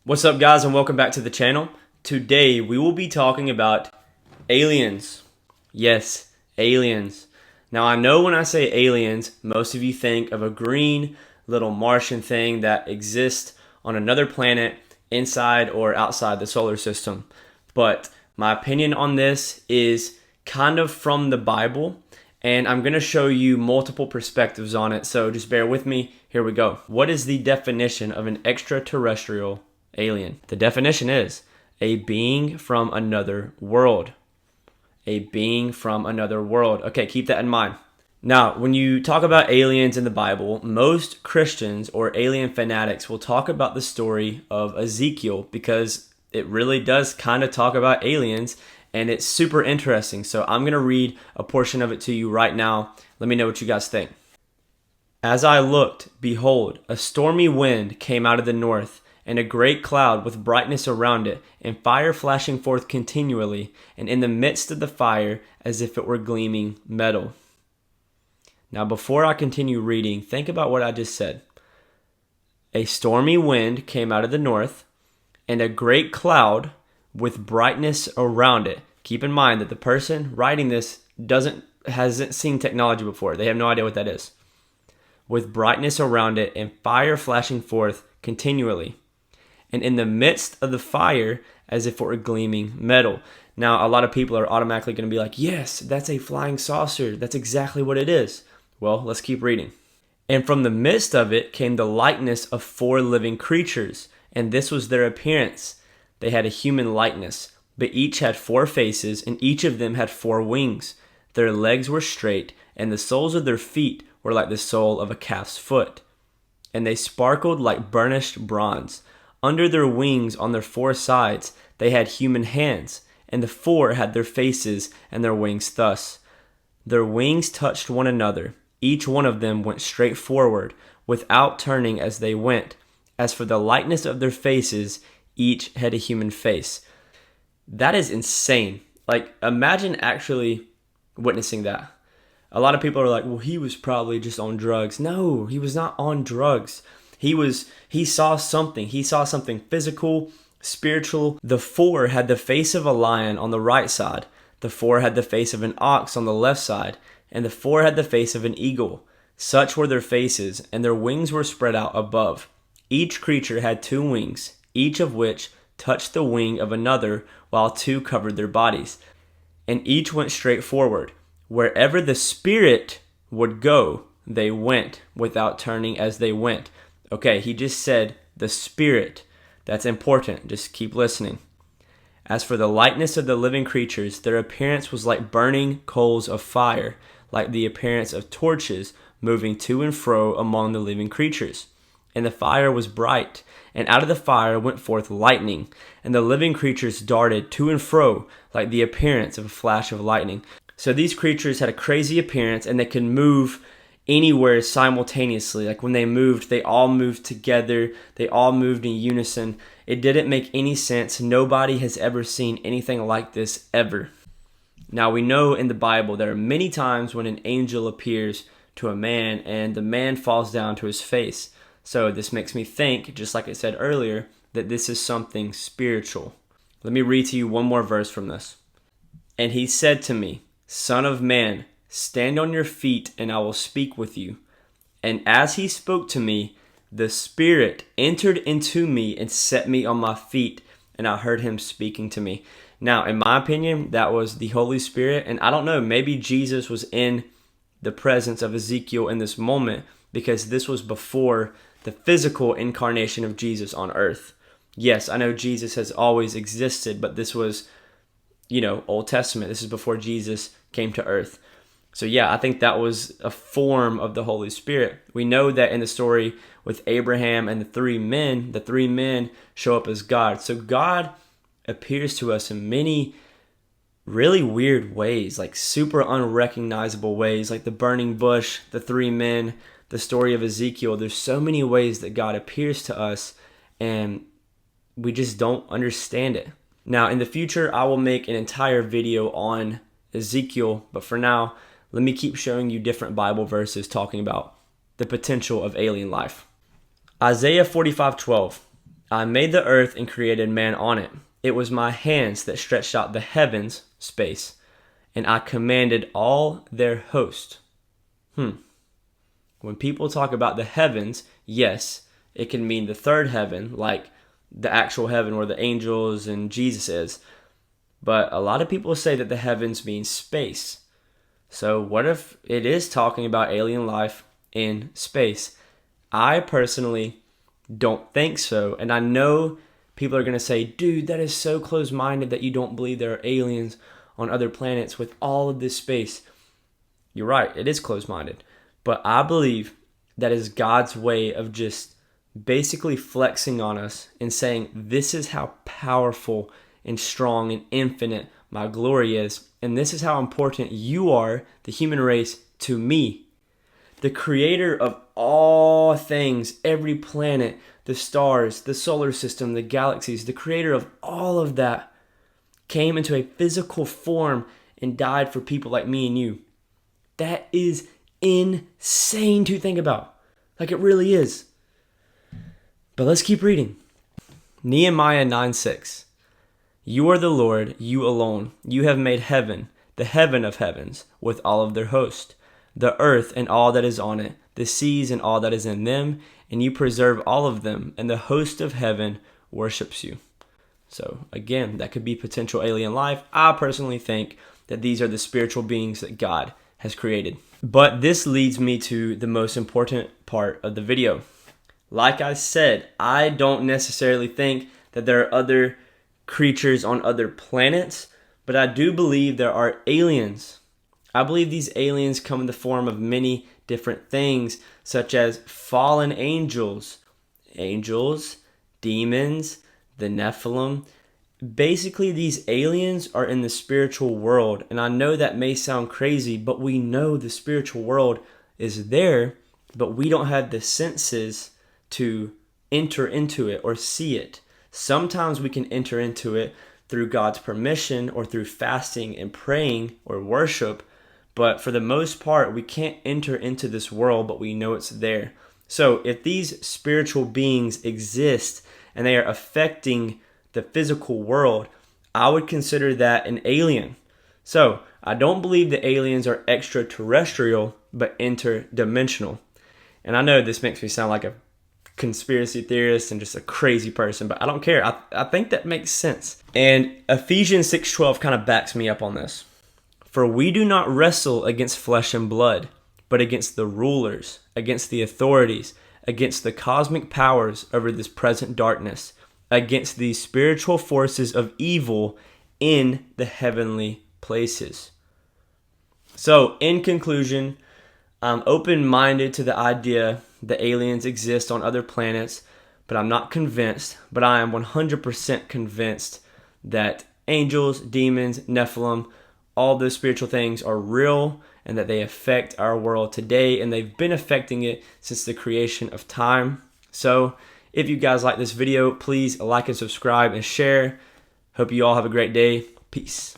What's up, guys, and welcome back to the channel. Today we will be talking about aliens. Yes, aliens. Now, I know when I say aliens, most of you think of a green little Martian thing that exists on another planet inside or outside the solar system. But my opinion on this is kind of from the Bible, and I'm going to show you multiple perspectives on it, so just bear with me. Here we go. What is the definition of an extraterrestrial alien? The definition is a being from another world. A being from another world. Okay, keep that in mind. Now, when you talk about aliens in the Bible, most Christians or alien fanatics will talk about the story of Ezekiel because it really does kind of talk about aliens and it's super interesting. So I'm going to read a portion of it to you right now. Let me know what you guys think. As I looked, behold, a stormy wind came out of the north, and a great cloud with brightness around it, and fire flashing forth continually, and in the midst of the fire as if it were gleaming metal. Now, before I continue reading, think about what I just said. A stormy wind came out of the north, and a great cloud with brightness around it. Keep in mind that the person writing this hasn't seen technology before. They have no idea what that is. With brightness around it, and fire flashing forth continually, and in the midst of the fire as if it were gleaming metal. Now, a lot of people are automatically going to be like, yes, that's a flying saucer. That's exactly what it is. Well, let's keep reading. And from the midst of it came the likeness of 4 living creatures, and this was their appearance. They had a human likeness, but each had 4 faces, and each of them had 4 wings. Their legs were straight, and the soles of their feet were like the sole of a calf's foot. And they sparkled like burnished bronze. Under their wings on their 4 sides they had human hands, and the 4 had their faces and their wings thus. Their wings touched one another. Each one of them went straight forward, without turning as they went. As for the likeness of their faces, each had a human face. That is insane. Like, imagine actually witnessing that. A lot of people are like, well, he was probably just on drugs. No, he was not on drugs. He saw something. He saw something physical, spiritual. The 4 had the face of a lion on the right side. The 4 had the face of an ox on the left side. And the 4 had the face of an eagle. Such were their faces, and their wings were spread out above. Each creature had 2 wings, each of which touched the wing of another, while 2 covered their bodies. And each went straight forward. Wherever the Spirit would go, they went, without turning as they went. Okay, he just said the Spirit. That's important. Just keep listening. As for the likeness of the living creatures, their appearance was like burning coals of fire, like the appearance of torches moving to and fro among the living creatures. And the fire was bright, and out of the fire went forth lightning, and the living creatures darted to and fro like the appearance of a flash of lightning. So these creatures had a crazy appearance, and they could move anywhere simultaneously. Like when they moved, they all moved together. They all moved in unison. It didn't make any sense. Nobody has ever seen anything like this ever. Now, we know in the Bible there are many times when an angel appears to a man and the man falls down to his face. So this makes me think, just like I said earlier, that this is something spiritual. Let me read to you one more verse from this. And he said to me, Son of man, stand on your feet, and I will speak with you. And as he spoke to me, the Spirit entered into me and set me on my feet, and I heard him speaking to me. Now, in my opinion, that was the Holy Spirit, and I don't know, maybe Jesus was in the presence of Ezekiel in this moment, because this was before the physical incarnation of Jesus on earth. Yes, I know Jesus has always existed, but this was, Old Testament. This is before Jesus came to earth. So yeah, I think that was a form of the Holy Spirit. We know that in the story with Abraham and the three men show up as God. So God appears to us in many really weird ways, like super unrecognizable ways, like the burning bush, the 3 men, the story of Ezekiel. There's so many ways that God appears to us, and we just don't understand it. Now, in the future, I will make an entire video on Ezekiel, but for now, let me keep showing you different Bible verses talking about the potential of alien life. Isaiah 45:12. I made the earth and created man on it. It was my hands that stretched out the heavens, space, and I commanded all their host. When people talk about the heavens, yes, it can mean the third heaven, like the actual heaven where the angels and Jesus is. But a lot of people say that the heavens mean space. So what if it is talking about alien life in space? I personally don't think so. And I know people are going to say, dude, that is so close-minded that you don't believe there are aliens on other planets with all of this space. You're right, it is close-minded. But I believe that is God's way of just basically flexing on us and saying, this is how powerful and strong and infinite my glory is. And this is how important you are, the human race, to me. The creator of all things, every planet, the stars, the solar system, the galaxies, the creator of all of that came into a physical form and died for people like me and you. That is insane to think about. Like, it really is. But let's keep reading. Nehemiah 9:6. You are the Lord, you alone. You have made heaven, the heaven of heavens, with all of their host, the earth and all that is on it, the seas and all that is in them, and you preserve all of them, and the host of heaven worships you. So again, that could be potential alien life. I personally think that these are the spiritual beings that God has created. But this leads me to the most important part of the video. Like I said, I don't necessarily think that there are other creatures on other planets, but I do believe there are aliens. I believe these aliens come in the form of many different things, such as fallen angels, demons, the Nephilim. Basically, these aliens are in the spiritual world, and I know that may sound crazy, but we know the spiritual world is there, but we don't have the senses to enter into it or see it. Sometimes we can enter into it through God's permission or through fasting and praying or worship, but for the most part, we can't enter into this world, but we know it's there. So if these spiritual beings exist and they are affecting the physical world, I would consider that an alien. So I don't believe the aliens are extraterrestrial, but interdimensional. And I know this makes me sound like a conspiracy theorist and just a crazy person, but I don't care. I think that makes sense. And Ephesians 6:12 kind of backs me up on this. For we do not wrestle against flesh and blood, but against the rulers, against the authorities, against the cosmic powers over this present darkness, against these spiritual forces of evil in the heavenly places. So, in conclusion, I'm open-minded to the idea that aliens exist on other planets, but I'm not convinced. But I am 100% convinced that angels, demons, Nephilim, all those spiritual things are real and that they affect our world today, and they've been affecting it since the creation of time. So if you guys like this video, please like and subscribe and share. Hope you all have a great day. Peace.